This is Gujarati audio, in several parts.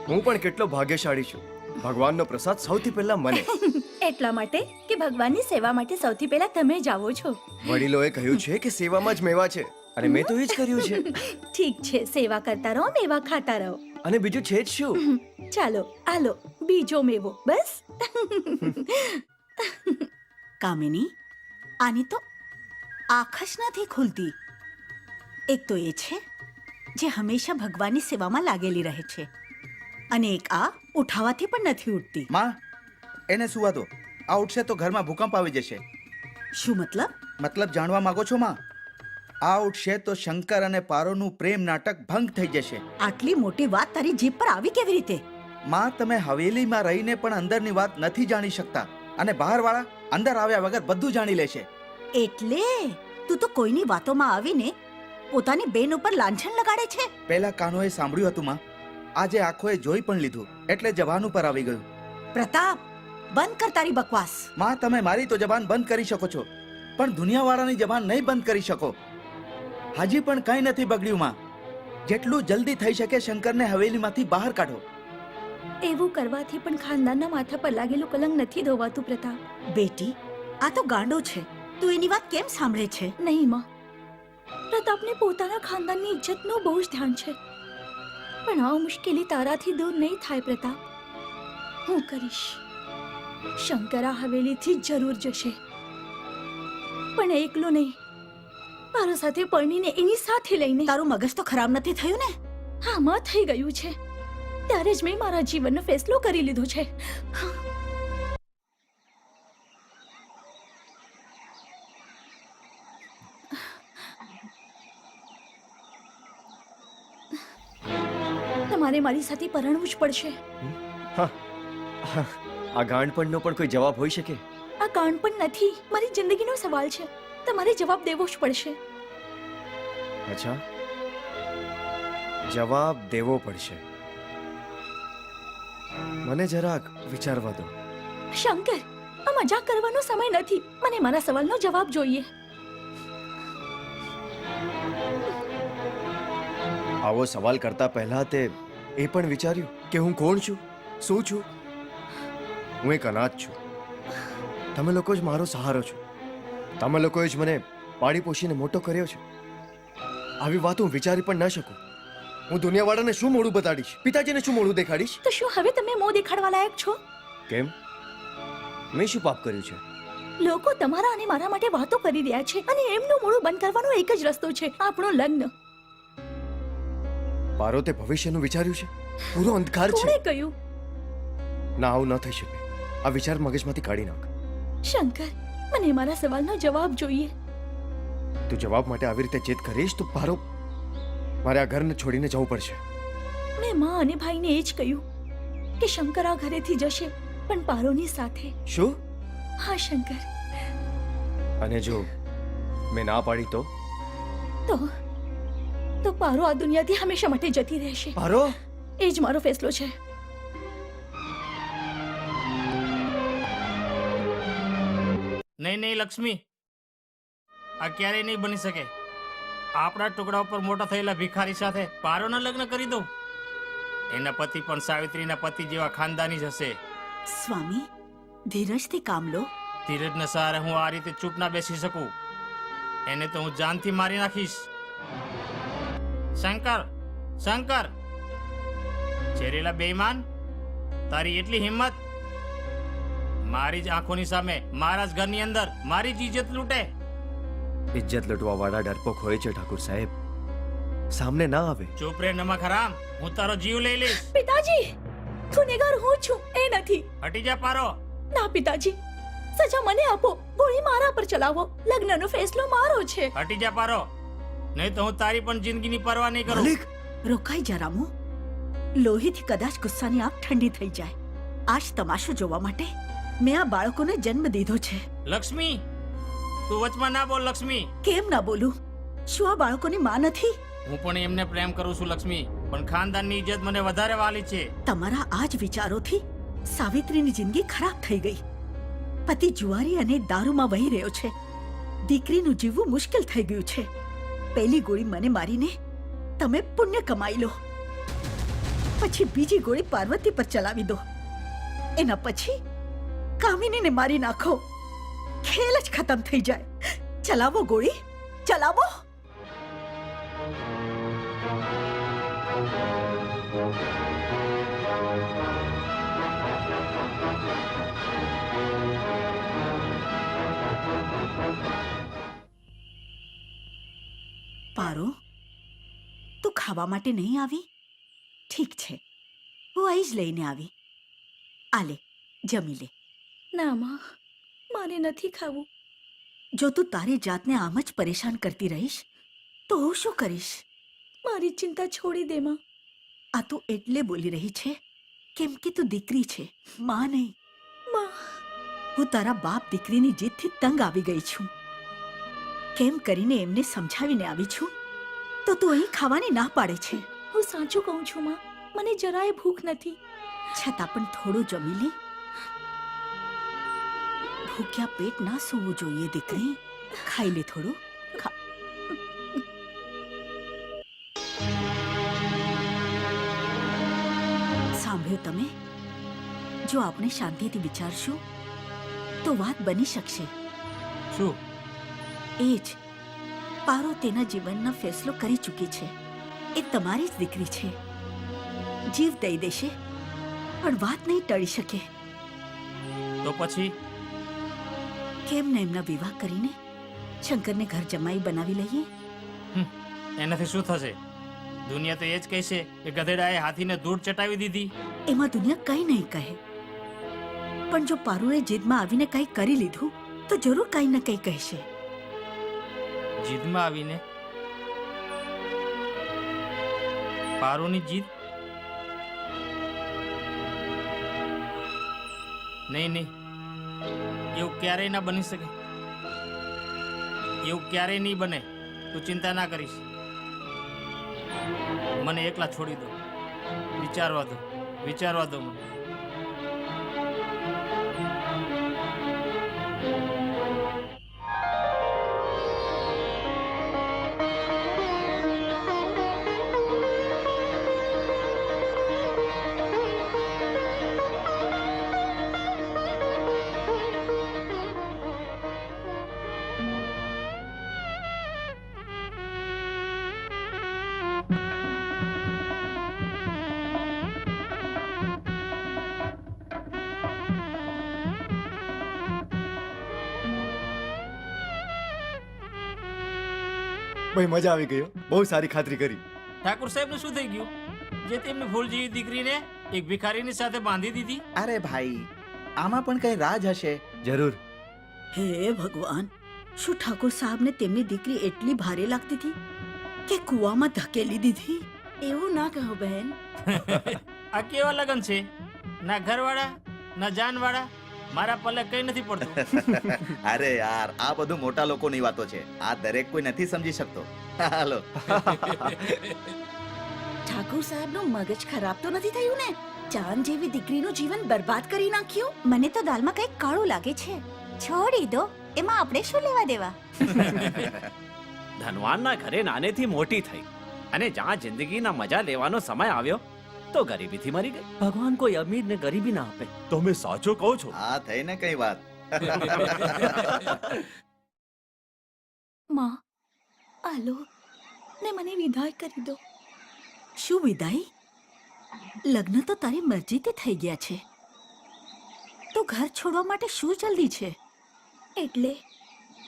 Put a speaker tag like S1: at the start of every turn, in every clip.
S1: હું પણ કેટલો ભાગ્યશાળી છું. ભગવાનનો પ્રસાદ સૌથી પહેલા મને.
S2: એટલા માટે કે ભગવાનની સેવા માટે સૌથી પહેલા તમે જ આવો છો.
S1: વડીલોએ કહ્યું છે કે સેવામાં જ મેવા છે અને મેં તો એ જ કર્યું છે.
S2: ઠીક છે, સેવા કરતા રહો, મેવા ખાતા રહો.
S1: અને બીજું છે જ શું?
S2: ચાલો આલો બીજો મેવો. બસ.
S3: કામિની, આની તો આંખ જ નથી ખુલતી. એક તો એ છે જે હંમેશા ભગવાનની સેવામાં લાગેલી રહે છે, અને એક આ ઉઠાવાથી પણ નથી ઉઠતી.
S4: માં, એને સુવા દો. આ ઉઠશે તો ઘરમાં ભૂકંપ આવી જશે.
S3: શું મતલબ?
S4: મતલબ જાણવા માંગો છો માં? આ ઉઠશે તો શંકર અને પારોનું પ્રેમ નાટક ભંગ થઈ જશે.
S3: આટલી મોટી વાત તારી જીભ પર આવી કેવી રીતે?
S4: માં, તમે હવેલીમાં રહીને પણ અંદરની વાત નથી જાણી શકતા, અને બહારવાળા અંદર આવ્યા વગર બધું જાણી લેશે.
S3: એટલે તું તો કોઈની વાતોમાં આવીને પોતાની બેન ઉપર લાંછન લગાડે છે.
S4: પહેલા કાનોએ સાંભળ્યું હતું માં, આજે આંખોએ જોઈ પણ લીધું, એટલે જબાન ઉપર આવી ગયું.
S3: પ્રતાપ, બંધ કર તારી બકવાસ.
S4: માં, તમે મારી તો જબાન બંધ કરી શકો છો, પણ દુનિયાવાળાની જબાન નહીં બંધ કરી શકો. હજી પણ કંઈ નથી બગડ્યું માં. જેટલું જલ્દી થઈ શકે શંકરને હવેલીમાંથી બહાર કાઢો.
S2: એવું કરવાથી પણ ખાનદાનના માથા પર લાગેલું કલંક નથી ધોવાતું પ્રતાપ.
S3: બેટી, આ તો ગાંડો છે. તું એની વાત કેમ સાંભળે છે?
S2: નહીં માં, પ્રતાપને પોતાના ખાનદાનની ઇજ્જતનું બહુ જ ધ્યાન છે, પણ આ મુશ્કેલી તારાથી દૂર નહીં થાય પ્રતાપ. હું કરીશ. શંકરા હવેલીથી જરૂર જશે, પણ એકલો નહીં, મારો સાથે પરણીને એની સાથે લઈને.
S3: તારું મગજ તો ખરાબ નથી થયું ને?
S2: હા માં, થઈ ગયું છે. ત્યારે જ મેં મારા જીવનનો ફેસલો કરી લીધો છે. તમારે મારી સાથે પરણવું જ પડશે.
S1: આ ગાંડપણનો પણ કોઈ જવાબ હોઈ શકે?
S2: આ કાંડ પણ નથી, મારી જિંદગીનો સવાલ છે. તમારે જવાબ દેવો જ પડશે.
S1: અચ્છા, જવાબ દેવો પડશે. મને જરાક વિચારવા દો.
S2: શંકર, આ મજાક કરવાનો સમય નથી. મને મારા સવાલનો જવાબ જોઈએ.
S1: આવો સવાલ કરતા પહેલા તે એ પણ વિચાર્યું કે હું કોણ છું, શું છું? હું એક અનાથ છું. તમે લોકો જ મારો સહારો છો. તમે લોકોએ જ મને પાળી પોષીને મોટો કર્યો છે. આવી વાત હું વિચારી પણ ન શકું. હું દુનિયાવાળાને શું મોઢું બતાડીશ? પિતાજીને શું મોઢું દેખાડીશ?
S2: તો શું હવે તમે મોં દેખાડવા લાયક છો?
S1: કેમ? મેં શું પાપ કર્યું છે?
S2: લોકો તમારા અને મારા માટે વાતો કરી રહ્યા છે, અને એમનું મોઢું બંધ કરવાનો એક જ રસ્તો છે, આપણો લગ્ન.
S1: પારો, તે ભવિષ્યનું વિચાર્યું છે? પૂરો અંધકાર છે.
S2: કોણે કહ્યું?
S1: ના, આવું ન થઈ શકે. આ વિચાર મગજમાંથી કાઢી નાખ.
S2: શંકર, મને મારા સવાલનો જવાબ જોઈએ.
S1: તું જવાબ માટે આવી રીતે જીદ કરીશ તો પારો, મારે આ ઘરને છોડીને જવું પડશે.
S2: મેં માં અને ભાઈને એ જ કહ્યું કે શંકર આ ઘરેથી જશે, પણ પારોની સાથે.
S1: શું?
S2: હા શંકર.
S1: અને જો મેં ના પાડી તો?
S2: તો પારો આ દુનિયાથી હંમેશા માટે જતી રહેશે.
S1: પારો,
S2: એ જ મારો ફેસલો છે.
S5: નહીં નહીં લક્ષ્મી, આ ક્યારેય નહીં બની શકે. આપણા ટુકડા ઉપર મોટા થયેલા ભિખારી સાથે પારોના લગ્ન કરી દઉં? એના પતિ પણ સાવિત્રીના પતિ જેવા ખાનદાની જ હશે.
S3: સ્વામી, ધીરજથી કામ લો.
S5: ધીરજને સહારે હું આ રીતે ચૂપ ના બેસી શકું. એને તો હું જાનથી મારી નાખીશ. શંકર, શંકર! છેરેલા બેઈમાન, તારી એટલી હિંમત! મારી જ આંખોની સામે, મારા જ ઘરની અંદર મારી જ ઇજ્જત લૂંટે.
S1: ઇજ્જત લૂંટવા વાળા ડરપોક હોય છે ઠાકુર સાહેબ, સામને ના આવે.
S5: ચૂપ રે નમક હરામ, હું તારો જીવ લઈ લઈશ.
S2: પિતાજી, ગુનેગાર હું છું, એ નથી.
S5: હટી જા પારો.
S2: ના પિતાજી, સજા મને આપો, ગોળી મારા પર ચલાવો. લગ્નનો ફેસલો મારો છે.
S5: હટી જા પારો, નહીં તો હું તારી પણ જિંદગીની પરવા નહીં કરું.
S1: માલિક!
S3: રોકાઈ જા રામુ. લોહીથી કદાચ ગુસ્સાની આંખ ઠંડી થઈ જાય. આજ તમાશો જોવા માટે મેં આ બાળકોને જન્મ દીધો છે.
S5: લક્ષ્મી, તું વચમાં ના બોલ લક્ષ્મી.
S3: કેમ ના બોલું? શું આ બાળકોની માં નથી?
S5: હું પણ એમને પ્રેમ કરું છું લક્ષ્મી, પણ ખાનદાનની ઇજ્જત મને વધારે વાલી છે.
S3: તમારા આ જ વિચારોથી સાવિત્રીની જિંદગી ખરાબ થઈ ગઈ. પતિ જુઆરી અને દારૂમાં વહી રહ્યો છે. દીકરીનું જીવવું મુશ્કેલ થઈ ગયું છે. પહેલી ગોળી મને મારીને તમે પુણ્ય કમાઈ લો. પછી બીજી ગોળી પાર્વતી પર ચલાવી દો. એના પછી કામિનીને મારી નાખો. ખેલ જ ખતમ થઈ જાય. ચલાવો ગોળી, ચલાવો. પારો, તું ખાવા માટે નહીં આવી? ઠીક છે, હું અહીં જ લઈને આવી. આ લે, જમી લે.
S2: ના માં, મારે નથી ખાવું.
S3: જો તું તારી જાતને આમ જ પરેશાન કરતી રહીશ તો હું શું કરીશ?
S2: મારી ચિંતા છોડી દે માં.
S3: આ તું એટલે બોલી રહી છે કેમ કે તું દીકરી છે, માં નહીં.
S2: માં,
S3: હું તારા બાપ દીકરીની જીદથી તંગ આવી ગઈ છું. કેમ કરીને એમને સમજાવીને આવી છું તો તું અહીં ખાવાની ના પાડે છે.
S2: હું સાચું કહું છું માં, મને જરાય ભૂખ નથી.
S3: છતાં પણ થોડું જમી લે. ભૂખ્યા પેટ ના સૂવું જોઈએ દીકરી. ખાઈ લે થોડું. ખા. સાંભળ્યું તમે? જો આપણે શાંતિથી વિચારશું તો વાત બની શકશે.
S5: શું?
S3: એ જ, પારો તેના જીવનનો ફેસલો કરી ચૂકી છે. એ તમારી જ દીકરી છે. જીવ દઈ દેશે પણ વાત નહીં ટળી શકે.
S5: તો પછી
S3: કેમ ને એમના વિવાહ કરીને શંકરને ઘર જમાઈ બનાવી લઈએ?
S5: એનાથી શું થશે? દુનિયા તો એ જ કહેશે કે ગધેડાએ હાથીને ધૂળ ચટાવી દીધી.
S3: એમાં દુનિયા કંઈ નહીં કહે, પણ જો પારુએ જીદમાં આવીને કંઈ કરી લીધું તો જરૂર કંઈ ને કંઈ કહેશે.
S5: જીદમાં આવીને? પારુની જીદ? નહીં નહીં, એવું ક્યારેય ના બની શકે. એવું ક્યારેય નહીં બને. તું ચિંતા ના કરીશ. મને એકલા છોડી દો. વિચારવા દો મને.
S1: ભાઈ મજા આવી ગયો. બહુ સારી ખાતરી કરી.
S5: ઠાકુર સાહેબનું શું થઈ ગયું જે તેમની ફૂલ જેવી દીકરીને એક ભિખારીની સાથે બાંધી દીધી?
S4: અરે ભાઈ, આમાં પણ કઈ રાજ હશે.
S1: જરૂર.
S3: હે ભગવાન, શું ઠાકોર સાહેબને તેમની દીકરી એટલી ભારે લાગતી હતી કે કૂવામાં ધકેલી દીધી? એવું ના કહો બહેન.
S5: આ કેવા લગન છે? ના ઘરવાળા ના જાનવાળા. મારા પલ્લે કઈ નથી પડતું.
S4: અરે યાર, આ બધું મોટા લોકોની વાતો છે. આ દરેક કોઈ નથી સમજી શકતો. હાલો.
S3: ઠાકોર સાહેબનું મગજ ખરાબ તો નથી થયું ને? ચાંદ જેવી દીકરીનું જીવન બરબાદ કરી નાખ્યું. મને તો દાલમાં કંઈક કાળું લાગે છે. છોડી દો, એમાં આપણે શું લેવા દેવા?
S6: ધનવાનના ઘરે નાનેથી મોટી થઈ અને જ્યાં જિંદગીના મજા લેવાનો સમય આવ્યો તો ગરીબીથી મરી ગઈ. ભગવાન કોઈ અમીરને ગરીબી ના આપે.
S1: તમે સાચો કહો છો.
S4: આ થઈ ને કઈ વાત.
S2: માં, આલો ને મને વિદાય કરી દો.
S3: શું વિદાય? લગ્ન તો તારી મરજીથી થઈ ગયા છે. તો ઘર છોડવા માટે શું જલ્દી છે?
S2: એટલે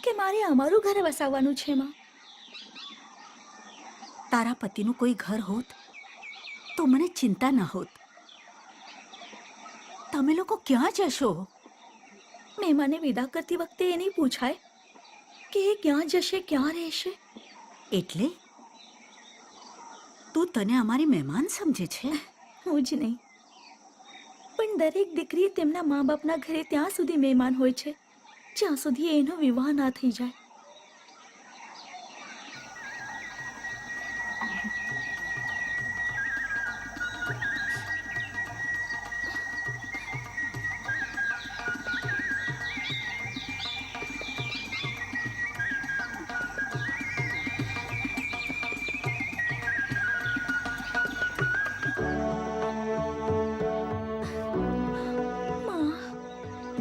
S2: કે મારે અમારું ઘર વસાવવાનું છે માં.
S3: તારા પતિનું કોઈ ઘર હોત તો મને ચિંતા ન હોત. તમે લોકો ક્યાં જશો?
S2: મહેમાને વિદા કરતી વખતે એ નહીં પૂછાય કે એ ક્યાં જશે, ક્યાં રહેશે?
S3: એટલે તું તને અમારી મહેમાન સમજે છે?
S2: હું જ નહીં, પણ દરેક દીકરી તેમના મા બાપના ઘરે ત્યાં સુધી મહેમાન હોય છે જ્યાં સુધી એનો વિવાહ ના થઈ જાય.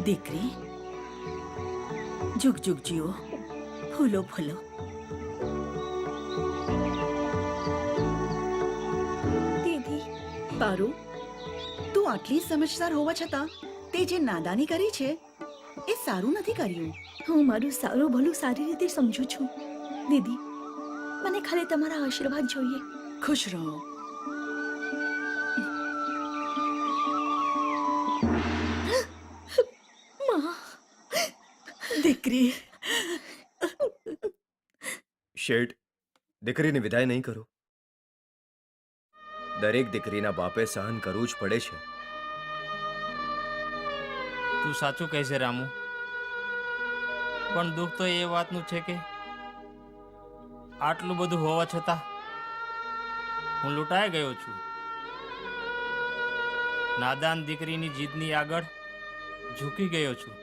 S3: દીકરી, જુગ જુગ જીવો, ફૂલો ફૂલો.
S2: દીદી,
S7: પારુ, તું આટલી સમજદાર હોવા છતાં તે જે નાદાની કરી છે એ સારું નથી કર્યું.
S2: હું મારું સારું ભલું સારી રીતે સમજુ છું. દીદી, મને ખાલી તમારા આશીર્વાદ જોઈએ.
S7: ખુશ રહો.
S2: માં,
S3: દીકરી,
S1: શેઠ, દીકરીને વિદાય નહીં કરો. દરેક દીકરીના બાપે સહન કરવું જ પડે છે.
S5: તું સાચું કહે છે રામુ, પણ દુઃખ તો એ વાતનું છે કે આટલું બધું હોવા છતાં હું લૂંટાઈ ગયો છું. નાદાન દીકરીની જીદની આગળ ઝૂકી ગયો છું.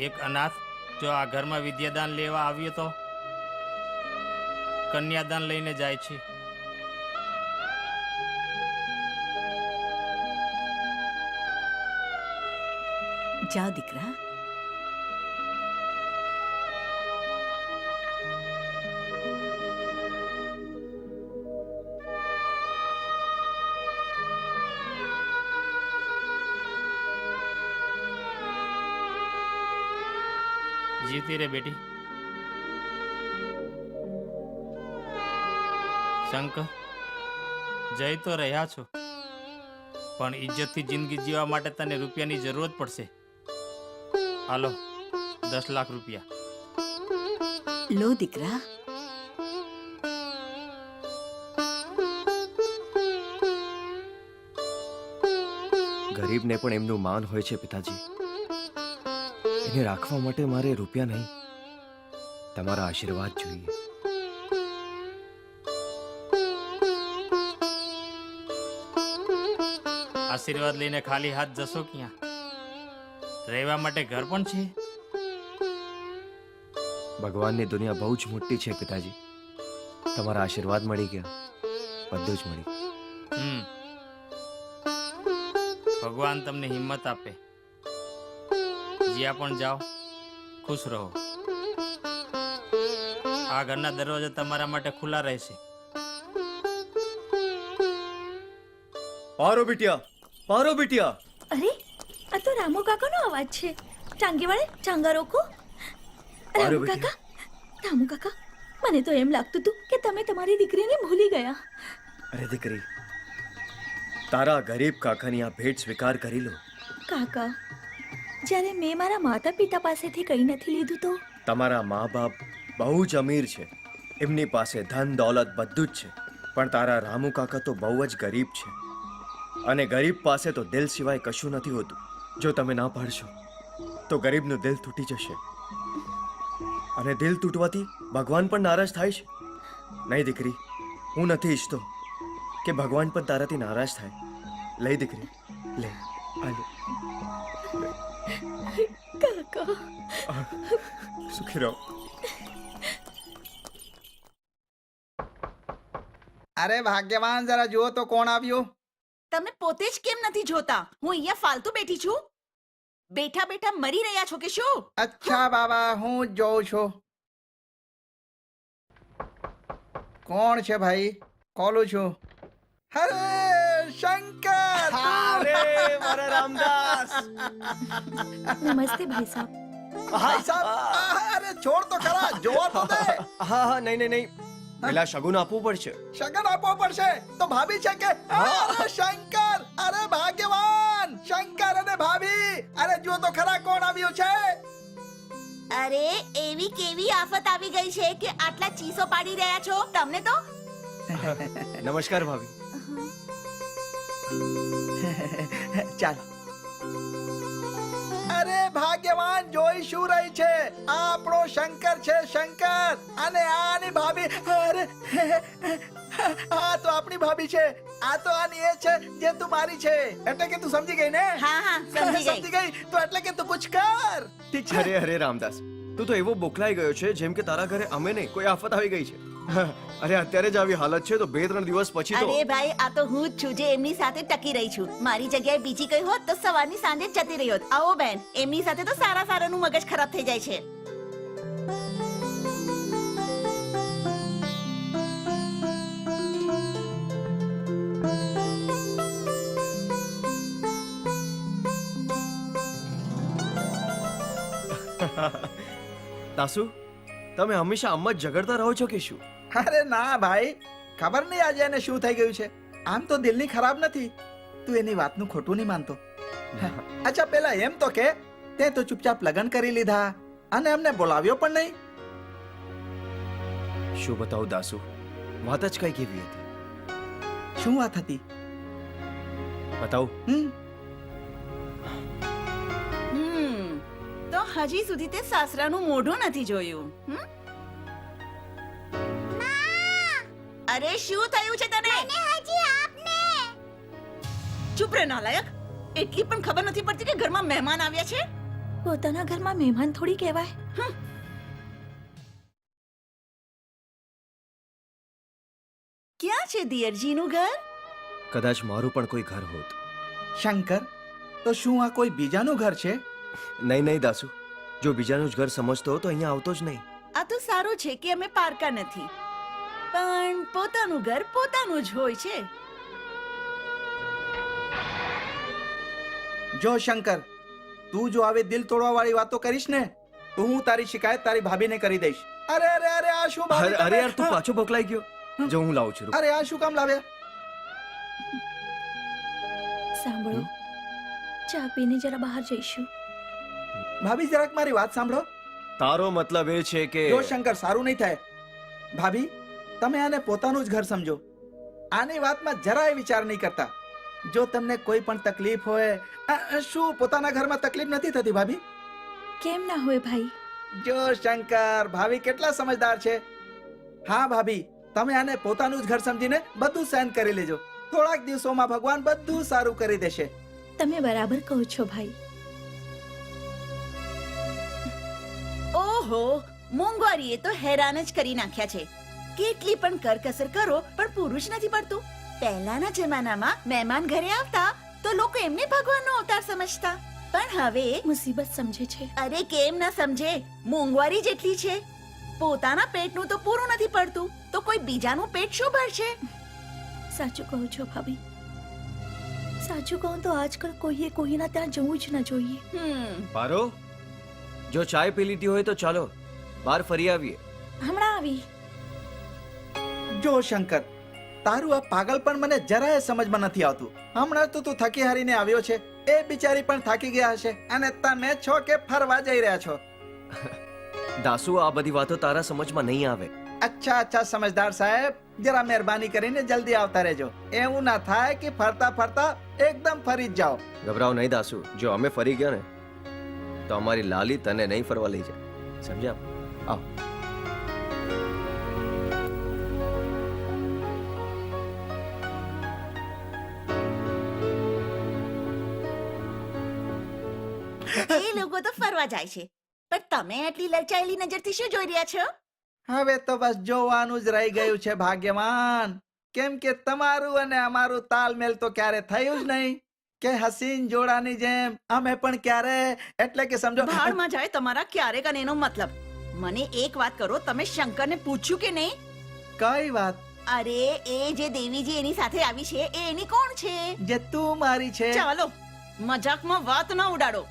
S5: એક અનાથ જો આ ઘરમાં વિદ્યાદાન લેવા આવ્યો તો કન્યાદાન લઈને જાય છે.
S3: જા દીકરા.
S5: જીવતી રે બેટી. શંકર, જઈ તો રહ્યા છો, પણ ઇજ્જતથી જિંદગી જીવવા માટે તને રૂપિયાની જરૂરત પડશે. હાલો, 10 લાખ રૂપિયા.
S3: લો દીકરા.
S1: ગરીબને પણ એમનું માન હોય છે પિતાજી. એને રાખવા માટે મારે રૂપિયા નહીં, તમારા આશીર્વાદ જોઈએ.
S5: આશીર્વાદ લઈને ખાલી હાથ જશો ક્યાં? રહેવા માટે ઘર પણ છે.
S1: ભગવાનની દુનિયા બહુ જ મોટી છે પિતાજી. તમારા આશીર્વાદ મળી ગયા, બધું જ મળી.
S5: ભગવાન તમને હિંમત આપે. જ્યાં પણ જાઓ ખુશ રહો. આ ઘરના દરવાજા તમારા માટે ખુલ્લા રહેશે.
S1: પારો બિટિયા, પારો બિટિયા.
S2: અરે, આ તો રામુ કાકાનો અવાજ છે. ટાંગી વાળે ચાંગા રોકો.
S1: અરે
S2: રામુ કાકા, રામુ કાકા, મને તો એમ લાગતું હતું કે તમે તમારી દીકરીને ભૂલી ગયા.
S1: અરે દીકરી, તારા ગરીબ કાકાની આ ભેટ સ્વીકાર કરી લો.
S2: કાકા, જ્યારે મેં મારા માતા પિતા પાસેથી કંઈ નથી લીધું તો
S1: તમારા મા બાપ બહુ જ અમીર છે, એમની પાસે ધન દોલત બધું જ છે. પણ તારા રામુ કાકા તો બહુ જ ગરીબ છે, અને ગરીબ પાસે તો દિલ સિવાય કશું નથી હોતું. જો તમે ના પાડશો તો ગરીબનું દિલ તૂટી જશે, અને દિલ તૂટવાથી ભગવાન પણ નારાજ થાય છે. નહીં દીકરી, હું નથી ઈચ્છતો કે ભગવાન પણ તારાથી નારાજ થાય. લઈ દીકરી, લે આ લે.
S2: કાકા,
S1: સુખી રહો.
S4: અરે ભાગ્યવાન, જરા જુઓ તો કોણ આવ્યું.
S7: તમે પોતે જ કેમ નથી જોતા? હું અહીંયા ફાલતુ બેઠી છું. બેઠા બેઠા મરી રહ્યા છો કે શું?
S4: અચ્છા બાબા, હું જ જોઉં છું. કોણ છે ભાઈ? ખોલું છું. અરે શંકર!
S1: અરે મારા રામદાસ.
S2: નમસ્તે ભાઈ સાહેબ.
S4: ભાઈ સાહેબ, અરે છોડ તો ખરા, જોવા તો દે.
S1: હા હા, નહીં નહીં નહીં, પેલા શગુન આપવું પડશે.
S4: શગન આપવો પડશે તો ભાભી છે કે? અરે શંકર! અરે ભાગ્યવાન! શંકર અને ભાભી! અરે જુઓ તો ખરા કોણ આવ્યું છે.
S7: અરે એવી કેવી આફત આવી ગઈ છે કે આટલા ચીસો પાડી રહ્યા છો? તમને તો
S1: નમસ્કાર ભાભી.
S4: ચાલો. અરે ભાગ્યવાન, જોઈ શું રહી છે? આ આપણો શંકર છે, શંકર. અને આની ભાભી, અરે આ તો આપણી ભાભી છે. આ તો આની એ છે જે તું મારી છે. એટલે કે તું સમજી ગઈ ને?
S7: હા હા સમજી ગઈ.
S4: સમજી ગઈ તો એટલે કે તું કુછ કર. ઠીક છે.
S1: અરે અરે રામદાસ, તું તો એવો બોખલાઈ ગયો છે જેમ કે તારા ઘરે અમે નહીં, કોઈ આફત આવી ગઈ છે. અરે અત્યારે જ આવી હાલત છે તો 2-3 દિવસ પછી તો
S3: અરે ભાઈ આ તો હું જ છું જે એમની સાથે ટકી રહી છું. મારી જગ્યાએ બીજી કઈ હોત તો સવારની સાંજે જ જતી રહી હોત. આવો બેન, એમની સાથે તો સારા સારાનું મગજ ખરાબ થઈ જાય છે.
S1: દાસુ તમે હંમેશા આમ જ ઝઘડતા રહો છો કે શું?
S4: અરે ના ભાઈ, ખબર નહીં આજે એને શું થઈ ગયું છે. આમ તો દિલની ખરાબ નથી, તું એની વાતનું ખોટું નહીં માનતો. અચ્છા પેલા એમ તો કે તે તો ચૂપચાપ લગ્ન કરી લીધા અને અમને બોલાવ્યો પણ નહીં.
S1: શું બતાવું દાસુ, વાત જ કઈ કેવી હતી
S4: શું વાત હતી?
S1: બતાવું.
S3: તો હજી સુધી તે સાસરાનું મોઢું નથી જોયું. અરે શું થયું છે તને? ચૂપ રે નાલાયક, એટલી પણ ખબર નથી પડતી કે ઘરમાં મહેમાન આવ્યા છે.
S2: પોતાના ઘરમાં મહેમાન થોડી કહેવાય.
S3: ક્યાં છે દિયરજીનું ઘર?
S1: કદાચ મારું પણ કોઈ ઘર હોત.
S4: શંકર, તો શું આ કોઈ બીજાનું ઘર છે?
S1: નહીં નહીં દાસુ, જો બીજાનું જ ઘર સમજતો તો અહીંયા આવતો જ નહીં.
S3: આ તો સારું છે કે અમે પારકા નથી, પણ પોતાનું ઘર પોતાનું જ હોય છે.
S4: જો શંકર, તું જો આવી દિલ તોડવા વાળી વાતો કરીશ ને તો હું તારી શિકાયત તારી ભાભીને કરી દઈશ. અરે અરે અરે આ શું ભાભી
S1: અરે
S4: તમે?
S1: યાર તું પાછો બોકલાઈ ગયો. જો હું લાવું છું.
S4: અરે આ શું કામ લાવ્યા?
S2: સાંભળો, ચા પીને જરા બહાર જઈશું.
S4: ભાભી જરાક મારી વાત સાંભળો.
S1: તારો મતલબ એ છે કે
S4: જો શંકર, સારું નહીં થાય. ભાભી, તમે આને પોતાનું જ ઘર સમજો. આની વાતમાં જરાય વિચાર નહીં કરતા. જો તમને કોઈ પણ તકલીફ હોય, શું પોતાના ઘરમાં તકલીફ નથી થતી ભાભી?
S2: કેમ ના હોય ભાઈ?
S4: જો શંકર, ભાભી કેટલા સમજદાર છે. હા ભાભી, તમે આને પોતાનું જ ઘર સમજીને બધું સહન કરી લેજો. થોડાક દિવસોમાં ભગવાન બધું સારું કરી દેશે.
S2: તમે બરાબર કહો છો ભાઈ.
S3: ઓહો, મોંઘવારીએ તો હેરાન જ કરી નાખ્યા છે. કેટલી પણ કરકસર કરો પણ પુરુષ નથી પડતું. પહેલાના જમાનામાં મહેમાન ઘરે આવતા તો લોકો એમને ભગવાનનો અવતાર સમજતા, પણ હવે
S2: મુસીબત સમજે છે.
S3: અરે કેમ ના સમજે, મોંઘવારી જેટલી છે. પોતાના પેટનું તો પૂરું નથી પડતું તો કોઈ બીજાનું પેટ શું ભરશે?
S2: સાચું કહો છો ભાભી. સાચું કહું તો આજકાલ કોઈએ કોઈના ત્યાં જવું જ ન જોઈએ.
S1: પારો, જો ચાય પી લીધી હોય તો ચાલો બહાર ફરી આવીએ.
S2: હમણાં આવી.
S4: જો શંકર, તારું આ પાગલપણ મને જરાય સમજમાં નથી આવતું. હમણાં તો તું થકી હારીને આવ્યો છે, એ બિચારી પણ થાકી ગયા હશે અને તમે છો કે ફરવા જઈ રહ્યા છો.
S1: દાસુ, આ બધી વાતો તારા સમજમાં નહીં આવે.
S4: અચ્છા અચ્છા સમજદાર સાહેબ, જરા મહેરબાની કરીને જલ્દી આવતા રહેજો. એવું ના થાય કે ફરતા ફરતા એકદમ ફરી જ જાઓ.
S1: ગભરાવ નહીં દાસુ, જો અમે ફરી ગયા ને તો અમારી લાલી તને નહીં ફરવા લઈ જાય. સમજ્યા? આવ.
S3: એ લોકો તો ફરવા જાય છે, પણ તમે આટલી લલચાયેલી નજરથી શું જોઈ રહ્યા છો?
S4: હવે તો બસ જોવાનું જ રહી ગયું છે ભાગ્યવાન. કેમ કે તમારું અને અમારું તાલમેલ તો ક્યારે થયું જ નહીં કે હસીન જોડાની જેમ અમે પણ ક્યારે, એટલે કે સમજો.
S3: ભાડમાં જાય તમારા ક્યારેક અને એનો મતલબ. મને એક વાત કરો, તમે શંકરને પૂછ્યું કે નહીં?
S4: કઈ વાત?
S3: અરે એ જે દેવીજી એની સાથે આવી છે એ એની કોણ છે?
S4: જે તું મારી છે.
S3: ચાલો મજાકમાં વાત ના ઉડાડો.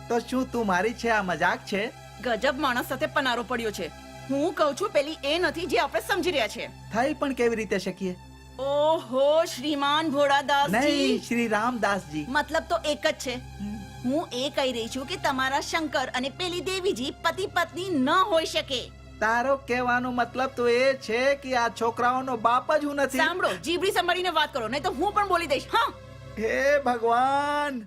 S4: તો શું તું મારી છે આ મજાક છે?
S3: ગજબ માણસ સાથે પનારો પડ્યો છે. હું કહું છું પેલી એ નથી જે આપણે સમજી રહ્યા છે.
S4: થઈ પણ કેવી રીતે શકીએ?
S3: ઓહો શ્રીમાન ભોળાદાસજી,
S4: નહીં, શ્રી રામદાસજી.
S3: મતલબ તો એક જ છે. હું એ કહી રહી છું કે તમારા શંકર અને પેલી દેવીજી પતિ પત્ની ન હોઈ શકે.
S4: તારો કહેવાનો મતલબ તો એ છે કે આ છોકરાઓનો બાપ જ હું નથી.
S3: સાંભળો, જીભડી સંભાળીને વાત કરો નહીં તો હું પણ બોલી દઈશ. હા,
S4: હે ભગવાન,